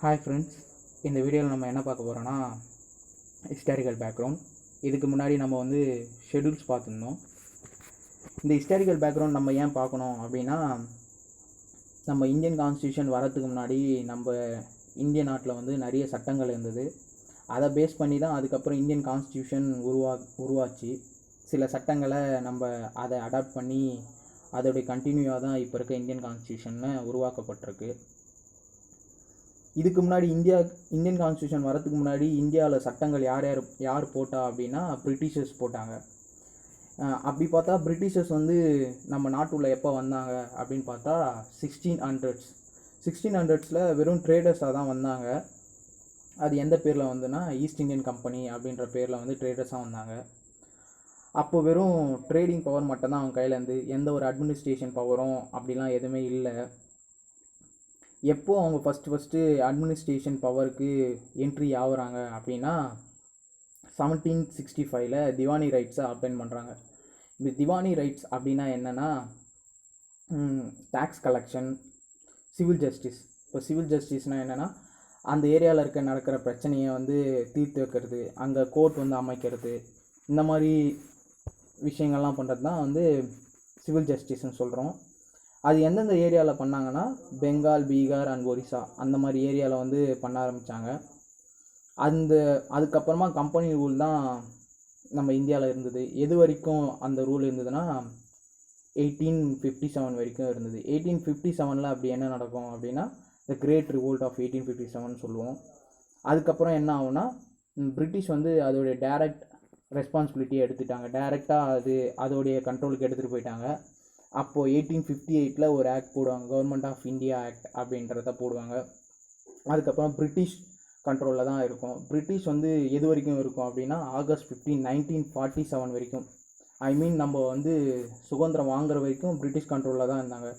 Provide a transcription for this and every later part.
Hi friends, இந்த வீடியோவில் நம்ம என்ன பார்க்க போகிறோன்னா ஹிஸ்டாரிக்கல் பேக்ரவுண்ட். இதுக்கு முன்னாடி நம்ம ஷெடியூல்ஸ் பார்த்துருந்தோம். இந்த ஹிஸ்டாரிக்கல் பேக்ரவுண்ட் நம்ம ஏன் பார்க்கணும் அப்படின்னா, நம்ம இந்தியன் கான்ஸ்டியூஷன் வரத்துக்கு முன்னாடி நம்ம இந்திய நாட்டில் நிறைய சட்டங்கள் இருந்தது. அதை பேஸ் பண்ணி தான் அதுக்கப்புறம் இந்தியன் கான்ஸ்டியூஷன் உருவாச்சு. சில சட்டங்களை நம்ம அதை அடாப்ட் பண்ணி அதோடைய கண்டினியூவாக தான் இப்போ இருக்க இந்தியன் கான்ஸ்டியூஷன்னு உருவாக்கப்பட்டிருக்கு. இதுக்கு முன்னாடி இந்தியன் கான்ஸ்டியூஷன் வரதுக்கு முன்னாடி இந்தியாவில் சட்டங்கள் யார் போட்டா அப்படின்னா பிரிட்டிஷர்ஸ் போட்டாங்க. அப்படி பார்த்தா பிரிட்டிஷர்ஸ் நம்ம நாட்டுள்ள எப்போ வந்தாங்க அப்படின்னு பார்த்தா 1600s வெறும் ட்ரேடர்ஸாக தான் வந்தாங்க. அது எந்த பேரில் வந்துன்னா ஈஸ்ட் இந்தியன் கம்பெனி அப்படின்ற பேரில் ட்ரேடர்ஸாக வந்தாங்க. அப்போ வெறும் ட்ரேடிங் பவர் மட்டும்தான் அவங்க கையிலேருந்து, எந்த ஒரு அட்மினிஸ்ட்ரேஷன் பவரும் அப்படிலாம் எதுவுமே இல்லை. எப்போ அவங்க ஃபஸ்ட்டு அட்மினிஸ்ட்ரேஷன் பவருக்கு என்ட்ரி ஆகுறாங்க அப்படின்னா 1765 திவானி ரைட்ஸை அப்டைன் பண்ணுறாங்க. இந்த திவானி ரைட்ஸ் அப்படின்னா என்னென்னா, டேக்ஸ் கலெக்ஷன், சிவில் ஜஸ்டிஸ். இப்போ சிவில் ஜஸ்டிஸ்னால் என்னென்னா, அந்த ஏரியாவில் நடக்கிற பிரச்சனையை தீர்த்து வைக்கிறது, அங்கே கோர்ட் அமைக்கிறது, இந்த மாதிரி விஷயங்கள்லாம் பண்ணுறது தான் சிவில் ஜஸ்டிஸ்ன்னு சொல்கிறோம். அது எந்தெந்த ஏரியாவில் பண்ணாங்கன்னா, பெங்கால், பீகார் அண்ட் ஒரிசா அந்த மாதிரி ஏரியாவில் பண்ண ஆரம்பித்தாங்க. அதுக்கப்புறமா கம்பெனி ரூல் தான் நம்ம இந்தியாவில் இருந்தது. எது வரைக்கும் அந்த ரூல் இருந்ததுன்னா 1857 வரைக்கும் இருந்தது. 1857 அப்படி என்ன நடக்கும் அப்படின்னா, த கிரேட் ரிவோல்ட் ஆஃப் 1857 சொல்லுவோம். அதுக்கப்புறம் என்ன ஆகும்னா, பிரிட்டிஷ் அதோடைய டைரக்ட் ரெஸ்பான்சிபிலிட்டியை எடுத்துட்டாங்க. டைரெக்டாக அதோடைய கண்ட்ரோலுக்கு எடுத்துகிட்டு போயிட்டாங்க. அப்போது 1858 ஒரு ஆக்ட் போடுவாங்க, கவர்மெண்ட் ஆஃப் இந்தியா ஆக்ட் அப்படின்றத போடுவாங்க. அதுக்கப்புறம் பிரிட்டிஷ் கண்ட்ரோலில் தான் இருக்கும். பிரிட்டிஷ் எது வரைக்கும் இருக்கும் அப்படின்னா ஆகஸ்ட் 15, 1947 வரைக்கும். நம்ம சுதந்திரம் வாங்குற வரைக்கும் பிரிட்டிஷ் கண்ட்ரோலில் தான் இருந்தாங்க.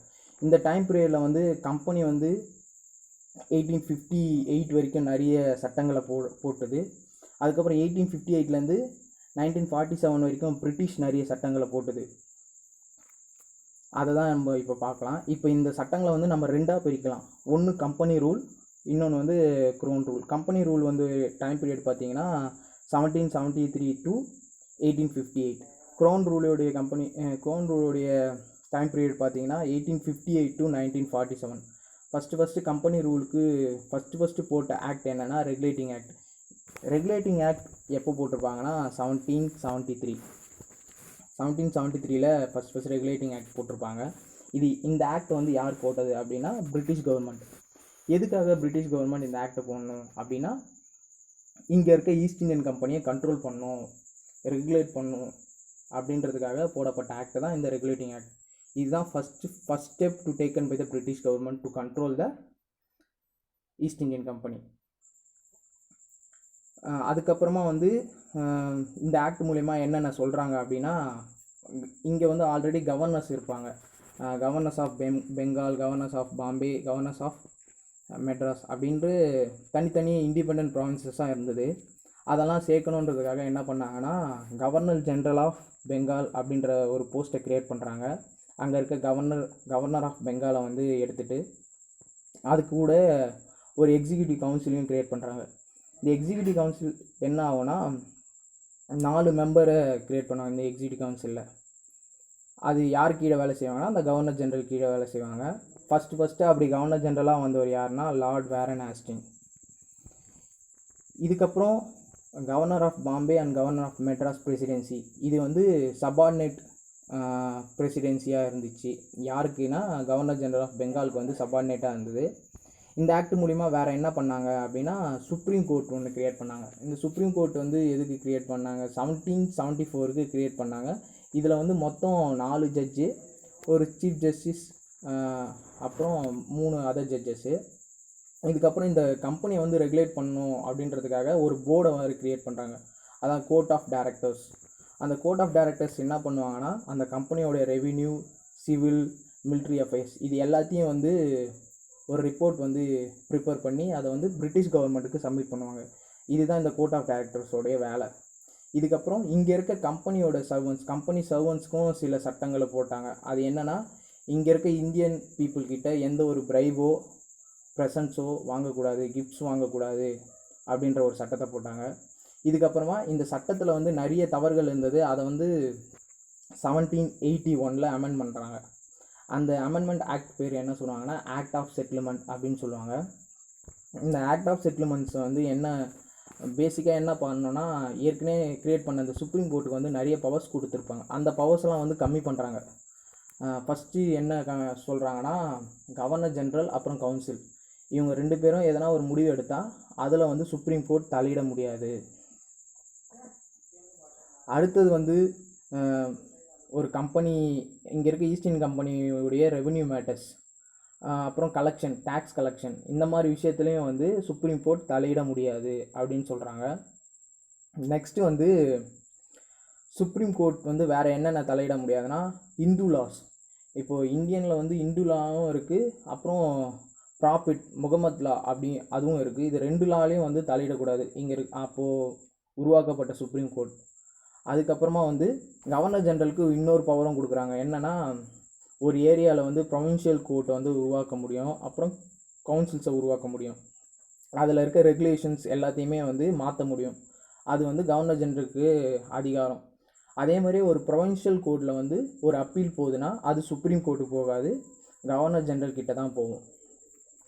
இந்த டைம் பீரியடில் கம்பெனி 1858 வரைக்கும் நிறைய சட்டங்களை போட்டது. அதுக்கப்புறம் 1858 1947 வரைக்கும் பிரிட்டிஷ் நிறைய சட்டங்களை போட்டது. அதை தான் நம்ம இப்போ பார்க்கலாம். இப்போ இந்த சட்டங்களை நம்ம ரெண்டாக பிரிக்கலாம். ஒன்று கம்பெனி ரூல், இன்னொன்று crown rule. Company rule time period பார்த்தீங்கன்னா 1773 to 1858. க்ரௌன் ரூலுடைய டைம் பீரியட் பார்த்தீங்கன்னா 1858 to 1947. ஃபஸ்ட்டு கம்பெனி ரூலுக்கு ஃபஸ்ட்டு போட்ட ஆக்ட் என்னென்னா ரெகுலேட்டிங் ஆக்ட். ரெகுலேட்டிங் ஆக்ட் எப்போ போட்டிருப்பாங்கன்னா 1773 ஃபஸ்ட் ரெகுலேட்டிங் ஆக்ட் போட்டிருப்பாங்க. இந்த ஆக்ட் யார் போட்டது அப்படின்னா பிரிட்டிஷ் கவர்மெண்ட். எதுக்காக பிரிட்டிஷ் கவர்மெண்ட் இந்த ஆக்டை போடணும் அப்படின்னா, இங்கே இருக்க ஈஸ்ட் இந்தியன் கம்பெனியை கண்ட்ரோல் பண்ணணும், ரெகுலேட் பண்ணணும் அப்படின்றதுக்காக போடப்பட்ட ஆக்ட் தான் இந்த ரெகுலேட்டிங் ஆக்ட். இதுதான் first step to taken by the British government to control the East Indian company. அதுக்கப்புறமா இந்த ஆக்ட் மூலயமா என்னென்ன சொல்கிறாங்க அப்படின்னா, இங்கே ஆல்ரெடி கவர்னர்ஸ் இருப்பாங்க. Governors of Bengal, governors of Bombay, governors of Madras அப்படின்ட்டு தனித்தனி இண்டிபெண்ட் ப்ராவின்சஸாக இருந்தது. அதெல்லாம் சேர்க்கணுன்றதுக்காக என்ன பண்ணாங்கன்னா, கவர்னர் ஜென்ரல் ஆஃப் பெங்கால் அப்படின்ற ஒரு போஸ்ட்டை க்ரியேட் பண்ணுறாங்க. அங்கே இருக்க கவர்னர் ஆஃப் பெங்காலை எடுத்துகிட்டு அது கூட ஒரு எக்ஸிக்யூட்டிவ் கவுன்சிலையும் க்ரியேட் பண்ணுறாங்க. இந்த எக்ஸிக்யூட்டிவ் கவுன்சில் என்ன ஆகும்னா 4 மெம்பரை க்ரியேட் பண்ணுவாங்க. இந்த எக்ஸிக்யூட்டிவ் கவுன்சிலில் அது யார் கீழே வேலை செய்வாங்கன்னா, அந்த கவர்னர் ஜென்ரல் கீழே வேலை செய்வாங்க. ஃபஸ்ட்டு அப்படி கவர்னர் ஜென்ரலாக வந்தவர் யாருன்னா லார்ட் வாரன் ஹேஸ்டிங்ஸ். இதுக்கப்புறம் governor of Bombay and governor of Madras presidency. இது சபார்டினேட் பிரசிடென்சியாக இருந்துச்சு. யாருக்குன்னா கவர்னர் ஜென்ரல் ஆஃப் பெங்காலுக்கு சபார்டினேட்டாக இருந்தது. இந்த ஆக்ட் மூலிமா வேறு என்ன பண்ணாங்க அப்படின்னா, சுப்ரீம் கோர்ட் ஒன்று க்ரியேட் பண்ணாங்க. இந்த சுப்ரீம் கோர்ட் எதுக்கு க்ரியேட் பண்ணாங்க, 1774க்கு க்ரியேட் பண்ணாங்க. இதில் மொத்தம் 4 ஜட்ஜு, ஒரு சீஃப் ஜஸ்டிஸ், அப்புறம் 3 அதர் ஜட்ஜஸ்ஸு. இதுக்கப்புறம் இந்த கம்பெனியை ரெகுலேட் பண்ணணும் அப்படின்றதுக்காக ஒரு போர்டை க்ரியேட் பண்ணுறாங்க. அதான் கோர்ட் ஆஃப் டைரக்டர்ஸ். அந்த கோர்ட் ஆஃப் டைரக்டர்ஸ் என்ன பண்ணுவாங்கன்னா, அந்த கம்பெனியோடைய ரெவின்யூ, சிவில், மிலிட்ரி அஃபேர்ஸ் இது எல்லாத்தையும் ஒரு ரிப்போர்ட் ப்ரிப்பேர் பண்ணி அதை பிரிட்டிஷ் கவர்மெண்ட்டுக்கு சப்மிட் பண்ணுவாங்க. இதுதான் இந்த கோர்ட் ஆஃப் டைரக்டர்ஸோடைய வேலை. இதுக்கப்புறம் இங்கே இருக்க கம்பெனி சர்வன்ட்ஸ்க்கும் சில சட்டங்களை போட்டாங்க. அது என்னென்னா, இங்கே இருக்க இந்தியன் பீப்புள்கிட்ட எந்த ஒரு பிரைவோ ப்ரெசன்ட்ஸோ வாங்கக்கூடாது, கிஃப்ட்ஸ் வாங்கக்கூடாது அப்படின்ற ஒரு சட்டத்தை போட்டாங்க. இதுக்கப்புறமா இந்த சட்டத்தில் வந்து நிறைய தவறுகள் இருந்தது. அதை வந்து 1781 அமெண்ட் பண்ணுறாங்க. அந்த அமெண்ட்மெண்ட் ஆக்ட் பேர் என்ன சொல்லுவாங்கன்னா ஆக்ட் ஆஃப் செட்டில்மெண்ட் அப்படின்னு சொல்லுவாங்க. இந்த ஆக்ட் ஆஃப் செட்டில்மெண்ட்ஸை வந்து என்ன பேசிக்காக என்ன பண்ணணும்னா, ஏற்கனவே க்ரியேட் பண்ண அந்த சுப்ரீம் கோர்ட்டுக்கு வந்து நிறைய பவர்ஸ் கொடுத்துருப்பாங்க. அந்த பவர்ஸ்லாம் வந்து கம்மி பண்ணுறாங்க. ஃபஸ்ட்டு என்ன சொல்கிறாங்கன்னா, கவர்னர் ஜென்ரல் அப்புறம் கவுன்சில் இவங்க 2 பேரும் எதனா ஒரு முடிவு எடுத்தால் அதில் வந்து சுப்ரீம் கோர்ட் தலையிட முடியாது. அடுத்தது வந்து ஒரு கம்பெனி இங்கே இருக்க ஈஸ்ட் இந்தியன் கம்பெனியுடைய ரெவென்யூ மேட்டர்ஸ், அப்புறம் கலெக்ஷன், டேக்ஸ் கலெக்ஷன், இந்த மாதிரி விஷயத்துலையும் வந்து சுப்ரீம் கோர்ட் தலையிட முடியாது அப்படின்னு சொல்கிறாங்க. நெக்ஸ்ட்டு வந்து சுப்ரீம் கோர்ட் வந்து வேறு என்னென்ன தலையிட முடியாதுன்னா, இந்து லாஸ். இப்போது இந்தியனில் வந்து இந்து லாவும் இருக்குது, அப்புறம் ப்ராஃபிட் முகமது லா அப்படி அதுவும் இருக்குது. இது 2 லாலையும் வந்து தலையிடக்கூடாது இங்கே அப்போது உருவாக்கப்பட்ட சுப்ரீம் கோர்ட். அதுக்கப்புறமா வந்து கவர்னர் ஜென்ரலுக்கு இன்னொரு பவரும் கொடுக்குறாங்க. என்னென்னா, ஒரு ஏரியாவில் வந்து ப்ரொவின்ஷியல் கோர்ட்டை வந்து உருவாக்க முடியும், அப்புறம் கவுன்சில்ஸை உருவாக்க முடியும். அதில் இருக்க ரெகுலேஷன்ஸ் எல்லாத்தையுமே வந்து மாற்ற முடியும். அது வந்து கவர்னர் ஜென்ரலுக்கு அதிகாரம். அதே மாதிரி ஒரு ப்ரொவின்ஷியல் கோர்ட்டில் வந்து ஒரு அப்பீல் போகுதுன்னா அது சுப்ரீம் கோர்ட்டுக்கு போகாது, கவர்னர் ஜென்ரல் கிட்ட தான் போகும்.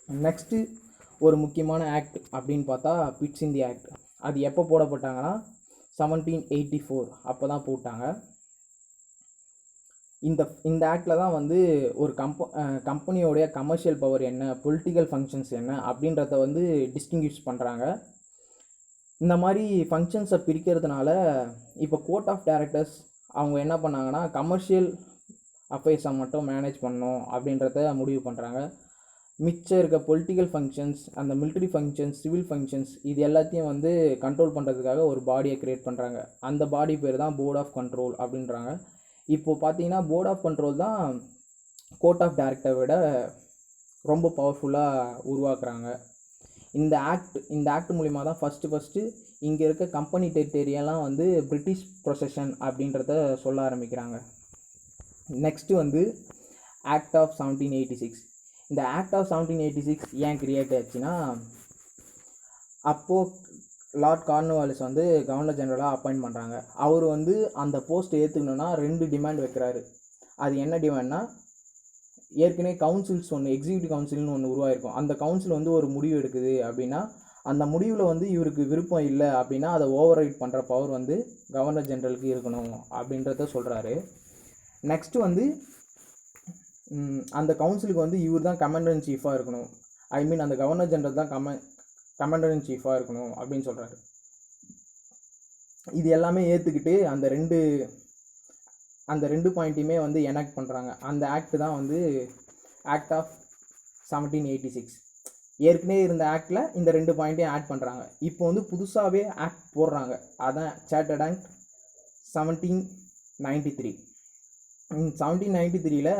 நெக்ஸ்ட்டு ஒரு முக்கியமான ஆக்ட் அப்படின்னு பார்த்தா பிட்ஸ் இந்தியா ஆக்ட். அது எப்போ போடப்பட்டாங்கன்னா 1784 அப்போ தான் போட்டாங்க. இந்த ஆக்டில் தான் வந்து ஒரு கம்பெனியோடைய கமர்ஷியல் பவர் என்ன, பொலிட்டிக்கல் ஃபங்க்ஷன்ஸ் என்ன அப்படின்றத வந்து டிஸ்டிங்விஷ் பண்ணுறாங்க. இந்த மாதிரி ஃபங்க்ஷன்ஸை பிரிக்கிறதுனால இப்போ கோர்ட் ஆஃப் டைரக்டர்ஸ் அவங்க என்ன பண்ணாங்கன்னா கமர்ஷியல் அஃபேர்ஸை மட்டும் மேனேஜ் பண்ணணும் அப்படின்றத முடிவு பண்ணுறாங்க. மிச்சம் இருக்க பொலிட்டிக்கல் ஃபங்க்ஷன்ஸ், அந்த மிலிட்ரி ஃபங்க்ஷன்ஸ், சிவில் ஃபங்க்ஷன்ஸ், இது எல்லாத்தையும் வந்து கண்ட்ரோல் பண்ணுறதுக்காக ஒரு பாடியை க்ரியேட் பண்ணுறாங்க. அந்த பாடி பேர் தான் போர்ட் ஆஃப் கண்ட்ரோல் அப்படின்றாங்க. இப்போது பார்த்தீங்கன்னா போர்ட் ஆஃப் கண்ட்ரோல் தான் கோர்ட் ஆஃப் டைரக்டரை விட ரொம்ப பவர்ஃபுல்லாக உருவாக்குறாங்க. இந்த ஆக்ட் மூலிமா தான் ஃபஸ்ட்டு இங்கே இருக்க கம்பெனி டெரிட்டரியெல்லாம் வந்து பிரிட்டிஷ் பொசஷன் அப்படின்றத சொல்ல ஆரம்பிக்கிறாங்க. நெக்ஸ்ட்டு வந்து ஆக்ட் ஆஃப் 1786. இந்த ஆக்ட் ஆஃப் 1786 ஏன் கிரியேட் ஆச்சுன்னா, அப்போது லார்ட் கார்ன்வாலிஸ் வந்து கவர்னர் ஜெனரலாக அப்பாயிண்ட் பண்ணுறாங்க. அவர் வந்து அந்த போஸ்ட் ஏற்றுக்கணுன்னா 2 டிமாண்ட் வைக்கிறாரு. அது என்ன டிமாண்ட்னா, ஏற்கனவே கவுன்சில்ஸ் எக்ஸிக்யூட்டிவ் கவுன்சில்னு ஒன்று உருவாயிருக்கும். அந்த கவுன்சில் வந்து ஒரு முடிவு எடுக்குது அப்படின்னா, அந்த முடிவில் வந்து இவருக்கு விருப்பம் இல்லை அப்படின்னா அதை ஓவர் ரைட் பண்ணுற பவர் வந்து கவர்னர் ஜெனரலுக்கு இருக்கணும் அப்படின்றத சொல்கிறாரு. நெக்ஸ்ட்டு வந்து அந்த கவுன்சிலுக்கு வந்து இவர் தான் கமாண்டர் இன் சீஃபாக இருக்கணும். அந்த கவர்னர் ஜெனரல் தான் கமாண்டர் இன் சீஃபாக இருக்கணும் அப்படின்னு சொல்கிறாரு. இது எல்லாமே ஏற்றுக்கிட்டு அந்த ரெண்டு பாயிண்ட்டையுமே வந்து எனாக்ட் பண்ணுறாங்க. அந்த ஆக்ட் தான் வந்து ஆக்ட் ஆஃப் 1786. ஏற்கனவே இருந்த ஆக்டில் இந்த 2 பாயிண்ட்டையும் ஆட் பண்ணுறாங்க. இப்போ வந்து புதுசாகவே ஆக்ட் போடுறாங்க. அதான் சார்ட்டர்ட் ஆக்ட் 1793. 1793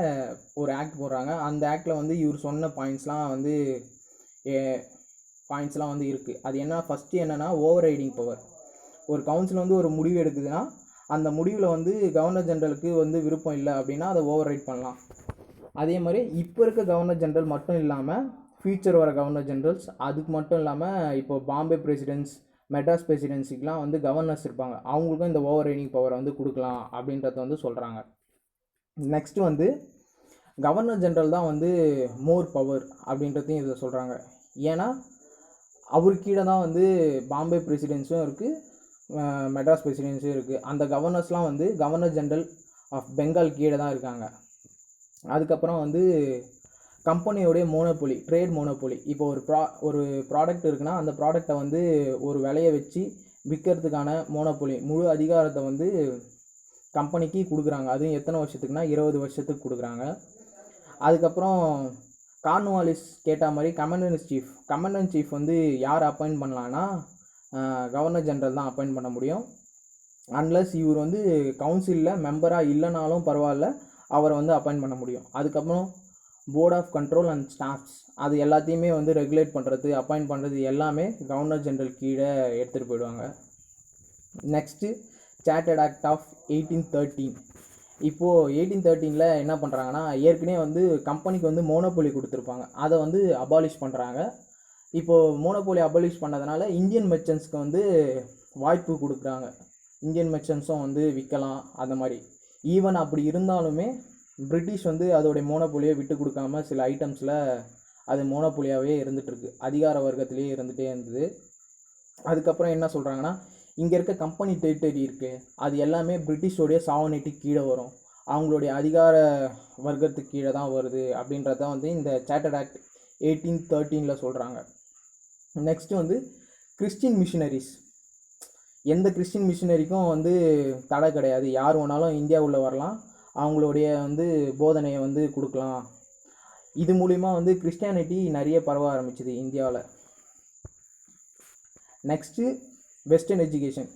ஒரு ஆக்ட் போடுறாங்க. அந்த ஆக்டில் வந்து இவர் சொன்ன பாயிண்ட்ஸ்லாம் வந்து இருக்குது. அது என்ன, ஃபஸ்ட்டு என்னென்னா ஓவர் ரைடிங் பவர். ஒரு கவுன்சில் வந்து ஒரு முடிவு எடுக்குதுன்னா அந்த முடிவில் வந்து கவர்னர் ஜெனரலுக்கு வந்து விருப்பம் இல்லை அப்படின்னா அதை ஓவர் ரைட் பண்ணலாம். அதே மாதிரி இப்போ இருக்க கவர்னர் ஜெனரல் மட்டும் இல்லாமல் ஃபியூச்சர் வர கவர்னர் ஜெனரல்ஸ், அதுக்கு மட்டும் இல்லாமல் இப்போ பாம்பே பிரசிடென்ட்ஸ், மெட்ராஸ் பிரசிடென்சிக்கெலாம் வந்து கவர்னர்ஸ் இருப்பாங்க, அவங்களுக்கும் இந்த ஓவர் ரைடிங் பவரை வந்து கொடுக்கலாம் அப்படின்றத வந்து சொல்கிறாங்க. நெக்ஸ்ட்டு வந்து கவர்னர் ஜெனரல் தான் வந்து மோர் பவர் அப்படின்றதையும் இதை சொல்கிறாங்க. ஏன்னா அவர் கீழே தான் வந்து பாம்பே பிரசிடென்ஸும் இருக்குது, மெட்ராஸ் பிரசிடென்ஸும் இருக்குது. அந்த கவர்னர்ஸ்லாம் வந்து கவர்னர் ஜெனரல் ஆஃப் பெங்கால் கீழே தான் இருக்காங்க. அதுக்கப்புறம் வந்து கம்பெனியோடைய மோனோபொலி, ட்ரேட் மோனோபொலி. இப்போ ஒரு ப்ராடக்ட் இருக்குன்னா அந்த ப்ராடக்டை வந்து ஒரு விலையை வச்சு விற்கிறதுக்கான மோனோபொலி, முழு அதிகாரத்தை வந்து கம்பெனிக்கு கொடுக்குறாங்க. அதுவும் எத்தனை வருஷத்துக்குனா 20 வருஷத்துக்கு கொடுக்குறாங்க. அதுக்கப்புறம் கார்ன்வாலிஸ் கேட்ட மாதிரி கமாண்டர் இன் சீஃப் வந்து யார் அப்பாயிண்ட் பண்ணலான்னா கவர்னர் ஜெனரல் தான் அப்பாயிண்ட் பண்ண முடியும். அன்லஸ் இவர் வந்து கவுன்சிலில் மெம்பராக இல்லைனாலும் பரவாயில்ல, அவரை வந்து அப்பாயிண்ட் பண்ண முடியும். அதுக்கப்புறம் board of control and staffs, அது எல்லாத்தையுமே வந்து ரெகுலேட் பண்ணுறது, அப்பாயிண்ட் பண்ணுறது எல்லாமே கவர்னர் ஜெனரல் கீழே எடுத்துகிட்டு போயிடுவாங்க. Next chartered act of 1813. இப்போது 1813 என்ன பண்ணுறாங்கன்னா, ஏற்கனவே வந்து கம்பெனிக்கு வந்து மோனோபோலி கொடுத்துருப்பாங்க, அதை வந்து அபாலிஷ் பண்ணுறாங்க. இப்போது மோனோபோலி அபாலிஷ் பண்ணதுனால இந்தியன் மெர்ச்சன்ட்ஸ்க்கு வந்து வாய்ப்பு கொடுக்குறாங்க. இந்தியன் மெர்ச்சன்ட்ஸும் வந்து விற்கலாம். அந்த மாதிரி ஈவன் அப்படி இருந்தாலுமே பிரிட்டிஷ் வந்து அதோடைய மோனோபோலியை விட்டு கொடுக்காம சில ஐட்டம்ஸில் அது மோனோபோலியாகவே இருந்துகிட்ருக்கு, அதிகார வர்க்கத்திலே இருந்துகிட்டே இருந்தது. அதுக்கப்புறம் என்ன சொல்கிறாங்கன்னா, இங்கே இருக்க கம்பெனி டெரிட்டரி இருக்குது, அது எல்லாமே பிரிட்டிஷோடைய சாவனிட்டி கீழே வரும், அவங்களுடைய அதிகார வர்க்கத்துக்கு கீழே தான் வருது அப்படின்றத வந்து இந்த சார்ட்டர்ட் ஆக்ட் 1813 சொல்கிறாங்க. நெக்ஸ்ட்டு வந்து கிறிஸ்டின் மிஷினரிஸ், எந்த கிறிஸ்டின் மிஷினரிக்கும் வந்து தடை கிடையாது, யார் வேணாலும் இந்தியாவுள்ள வரலாம், அவங்களுடைய வந்து போதனையை வந்து கொடுக்கலாம். இது மூலிமா வந்து கிறிஸ்டியானிட்டி நிறைய பரவ ஆரம்பிச்சுது இந்தியாவில். Next western education.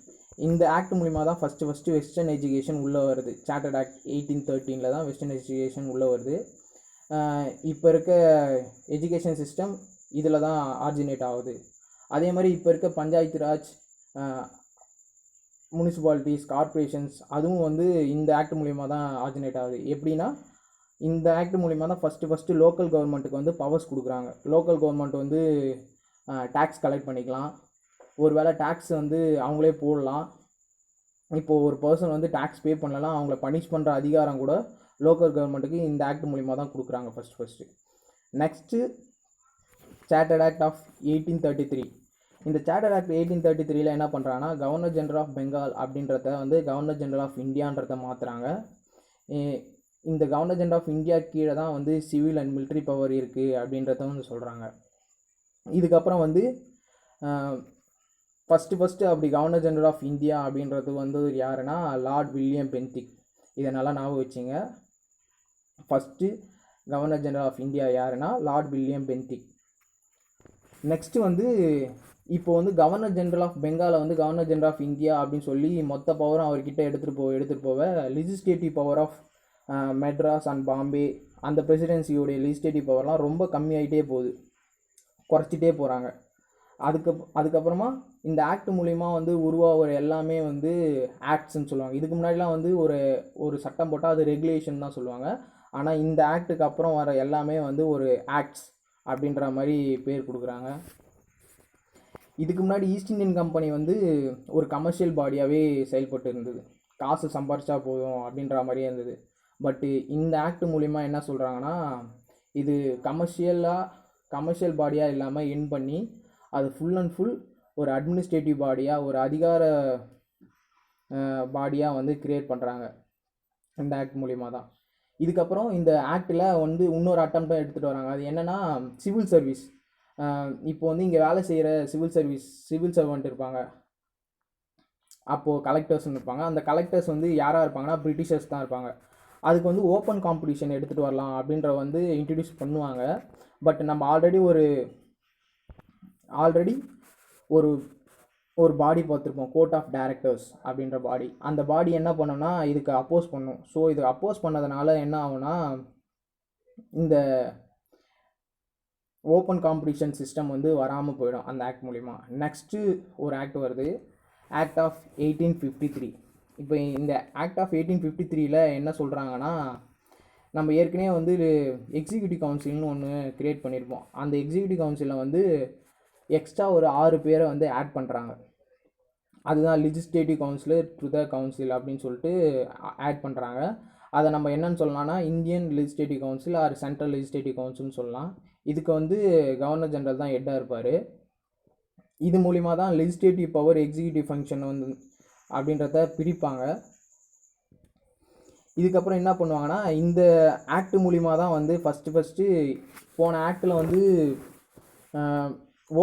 இந்த ஆக்ட் மூலிமா தான் ஃபஸ்ட்டு வெஸ்டர்ன் எஜுகேஷன் உள்ளே வருது. சார்ட்டர்ட் ஆக்ட் 1813 தான் வெஸ்டர்ன் எஜுகேஷன் உள்ளே வருது. இப்போ இருக்க எஜுகேஷன் சிஸ்டம் இதில் தான் ஆரிஜினேட் ஆகுது. அதே மாதிரி இப்போ இருக்க பஞ்சாயத்து ராஜ், முனிசிபாலிட்டிஸ், கார்ப்பரேஷன்ஸ், அதுவும் வந்து இந்த ஆக்ட் மூலிமா தான் ஆரிஜினேட் ஆகுது. எப்படின்னா, இந்த ஆக்ட் மூலிமா தான் ஃபஸ்ட்டு லோக்கல் கவர்மெண்ட்டுக்கு வந்து பவர்ஸ் கொடுக்குறாங்க. லோக்கல் கவர்மெண்ட் வந்து டேக்ஸ் கலெக்ட் பண்ணிக்கலாம், ஒரு வேளை டேக்ஸ் வந்து அவங்களே போடலாம். இப்போது ஒரு பர்சன் வந்து டேக்ஸ் பே பண்ணலாம், அவங்கள பனிஷ் பண்ணுற அதிகாரம் கூட லோக்கல் கவர்மெண்ட்டுக்கு இந்த ஆக்ட் மூலிமா தான் கொடுக்குறாங்க first. Next chartered act of 1833. இந்த சார்ட்டர்ட் ஆக்ட் 1833 என்ன பண்ணுறாங்கன்னா, கவர்னர் ஜெனரல் ஆஃப் பெங்கால் அப்படின்றத வந்து கவர்னர் ஜெனரல் ஆஃப் இந்தியான்றதை மாற்றுறாங்க. இந்த கவர்னர் ஜெனரல் ஆஃப் இந்தியா கீழே தான் வந்து சிவில் அண்ட் மிலிட்ரி பவர் இருக்குது அப்படின்றத வந்து சொல்கிறாங்க. இதுக்கப்புறம் வந்து ஃபஸ்ட்டு அப்படி கவர்னர் ஜெனரல் ஆஃப் இந்தியா அப்படின்றது வந்து யாருன்னா லார்ட் வில்லியம் பென்டிக். இதை நல்லா ஞாபகம் வச்சுங்க. First governor general of India யாருன்னா லார்ட் வில்லியம் பென்டிக். நெக்ஸ்ட்டு வந்து இப்போ வந்து கவர்னர் ஜெனரல் ஆஃப் பெங்காலை வந்து கவர்னர் ஜெனரல் ஆஃப் இந்தியா அப்படின்னு சொல்லி மொத்த பவரும் அவர்கிட்ட எடுத்துகிட்டு போக legislative power of Madras and Bombay, அந்த பிரசிடென்சியோடைய லெஜிஸ்லேட்டிவ் பவர்லாம் ரொம்ப கம்மியாகிட்டே போகுது, குறைச்சிட்டே போகிறாங்க. அதுக்கப்புறமா இந்த ஆக்ட் மூலிமா வந்து உருவாகிற எல்லாமே வந்து ஆக்ட்ஸ்ன்னு சொல்லுவாங்க. இதுக்கு முன்னாடிலாம் வந்து ஒரு சட்டம் போட்டால் அது ரெகுலேஷன் தான் சொல்லுவாங்க. ஆனால் இந்த ஆக்டுக்கு அப்புறம் வர எல்லாமே வந்து ஒரு ஆக்ட்ஸ் அப்படின்ற மாதிரி பேர் கொடுக்குறாங்க. இதுக்கு முன்னாடி ஈஸ்ட் இந்தியன் கம்பெனி வந்து ஒரு கமர்ஷியல் பாடியாகவே செயல்பட்டு இருந்தது, காசு சம்பாரிச்சா போதும் அப்படின்ற மாதிரியே இருந்தது. பட்டு இந்த ஆக்ட் மூலிமா என்ன சொல்கிறாங்கன்னா, இது கமர்ஷியல் பாடியாக இல்லாமல் என் பண்ணி அது ஃபுல் அண்ட் ஃபுல் ஒரு அட்மினிஸ்ட்ரேட்டிவ் பாடியாக, ஒரு அதிகார பாடியாக வந்து கிரியேட் பண்ணுறாங்க இந்த ஆக்ட் மூலிமா தான். இதுக்கப்புறம் இந்த ஆக்டில் வந்து இன்னொரு அட்டம்ப்டாக எடுத்துகிட்டு வராங்க. அது என்னென்னா சிவில் சர்வீஸ். இப்போ வந்து இங்கே வேலை செய்கிற சிவில் சர்வெண்ட் இருப்பாங்க, அப்போது கலெக்டர்ஸ்னு இருப்பாங்க. அந்த கலெக்டர்ஸ் வந்து யாராக இருப்பாங்கன்னா பிரிட்டிஷர்ஸ் தான் இருப்பாங்க. அதுக்கு வந்து ஓப்பன் காம்படிஷன் எடுத்துகிட்டு வரலாம் அப்படின்ற வந்து இன்ட்ரடியூஸ் பண்ணுவாங்க. பட் நம்ம ஆல்ரெடி ஒரு பாடி பார்த்துருப்போம், கோர்ட் ஆஃப் டைரக்டர்ஸ் அப்படின்ற பாடி. அந்த பாடி என்ன பண்ணோன்னா இதுக்கு அப்போஸ் பண்ணும். ஸோ இதுக்கு அப்போஸ் பண்ணதுனால என்ன ஆகுனா, இந்த ஓப்பன் காம்படிஷன் சிஸ்டம் வந்து வராமல் போயிடும் அந்த ஆக்ட் மூலிமா. நெக்ஸ்ட்டு ஒரு ஆக்ட் வருது, ஆக்ட் ஆஃப் 1853. இப்போ இந்த ஆக்ட் ஆஃப் 1853 என்ன சொல்கிறாங்கன்னா, நம்ம ஏற்கனவே வந்து எக்ஸிக்யூட்டிவ் கவுன்சில்னு ஒன்று க்ரியேட் பண்ணியிருப்போம். அந்த எக்ஸிக்யூட்டிவ் கவுன்சிலில் வந்து எக்ஸ்ட்ரா ஒரு 6 பேரை வந்து ஆட் பண்ணுறாங்க. அதுதான் legislative councillor to the council அப்படின்னு சொல்லிட்டு ஆட் பண்ணுறாங்க. அதை நம்ம என்னன்னு சொல்லலாம்னா Indian legislative council or central legislative கவுன்சில்னு சொல்லலாம். இதுக்கு வந்து கவர்னர் ஜெனரல் தான் ஹெட்டாக இருப்பார். இது மூலிமா தான் லெஜிஸ்லேட்டிவ் பவர், எக்ஸிக்யூட்டிவ் ஃபங்க்ஷன் வந்து அப்படின்றத பிரிப்பாங்க. இதுக்கப்புறம் என்ன பண்ணுவாங்கன்னா, இந்த ஆக்ட் மூலிமா தான் வந்து ஃபஸ்ட்டு போன ஆக்டில் வந்து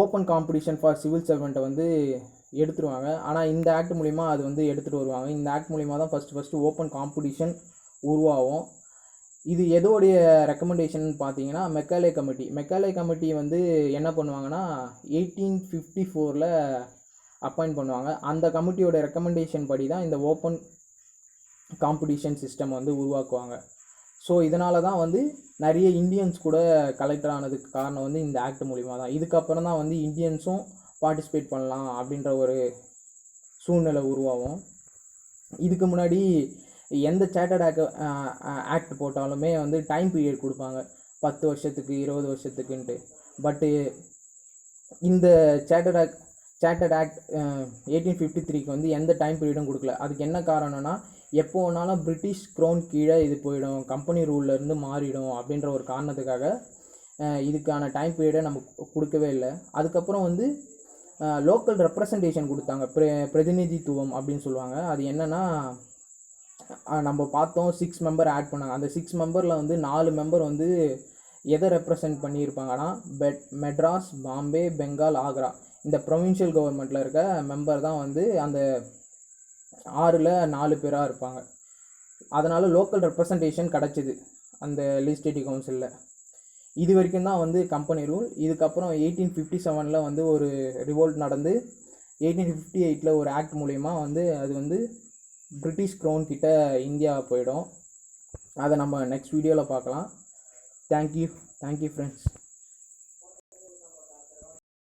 ஓப்பன் காம்படிஷன் ஃபார் சிவில் சர்வெண்ட்டை வந்து எடுத்துருவாங்க. ஆனால் இந்த ஆக்ட் மூலிமா அது வந்து எடுத்துகிட்டு வருவாங்க. இந்த ஆக்ட் மூலிமா தான் ஃபஸ்ட்டு ஓப்பன் காம்படிஷன் உருவாகும். இது எதோடைய ரெக்கமெண்டேஷன் பார்த்தீங்கன்னா மெக்காலே கமிட்டி வந்து என்ன பண்ணுவாங்கன்னா 1854 அப்பாயிண்ட் பண்ணுவாங்க. அந்த கமிட்டியோட ரெக்கமெண்டேஷன் படி தான் இந்த ஓப்பன் காம்படிஷன் சிஸ்டம் வந்து உருவாக்குவாங்க. ஸோ இதனால தான் வந்து நிறைய இந்தியன்ஸ் கூட கலெக்டர் ஆனதுக்கு காரணம் வந்து இந்த ஆக்ட் மூலிமா தான். இதுக்கப்புறம் தான் வந்து இந்தியன்ஸும் பார்ட்டிசிபேட் பண்ணலாம் அப்படின்ற ஒரு சூழ்நிலை உருவாகும். இதுக்கு முன்னாடி எந்த சேட்டர்ட் ஆக்ட் போட்டாலுமே வந்து டைம் பீரியட் கொடுப்பாங்க 10 வருஷத்துக்கு 20 வருஷத்துக்குன்ட்டு. பட்டு இந்த சேட்டர்ட் ஆக்ட் 1853க்கு வந்து எந்த டைம் பீரியடும் கொடுக்கல. அதுக்கு என்ன காரணம்னா, எப்போ வேணாலும் பிரிட்டிஷ் க்ரௌன் கீழே இது போயிடும், கம்பெனி ரூல்லேருந்து மாறிடும் அப்படின்ற ஒரு காரணத்துக்காக இதுக்கான டைம் பீரியடை நம்ம கொடுக்கவே இல்லை. அதுக்கப்புறம் வந்து லோக்கல் ரெப்ரசன்டேஷன் கொடுத்தாங்க, பிரதிநிதித்துவம் அப்படின்னு சொல்லுவாங்க. அது என்னென்னா, நம்ம பார்த்தோம் 6 மெம்பர் ஆட் பண்ணாங்க. அந்த 6 மெம்பரில் வந்து 4 மெம்பர் வந்து எதை ரெப்ரசன்ட் பண்ணியிருப்பாங்கன்னா, மெட்ராஸ், பாம்பே, பெங்கால், ஆக்ரா இந்த ப்ரொவின்ஷியல் கவர்மெண்ட்டில் இருக்க மெம்பர் தான் வந்து அந்த 6ல் 4 பேராக இருப்பாங்க. அதனால் லோக்கல் ரெப்ரசன்டேஷன் கிடச்சிது அந்த லெஜிஸ்லேட்டிவ் கவுன்சிலில். இது வரைக்கும் தான் வந்து கம்பெனி ரூல். இதுக்கப்புறம் 1857 வந்து ஒரு ரிவோல்ட் நடந்து 1858 ஒரு ஆக்ட் மூலயமா வந்து அது வந்து பிரிட்டிஷ் க்ரௌன் கிட்ட இந்தியா போயிடும். அதை நம்ம நெக்ஸ்ட் வீடியோவில் பார்க்கலாம். Thank you friends.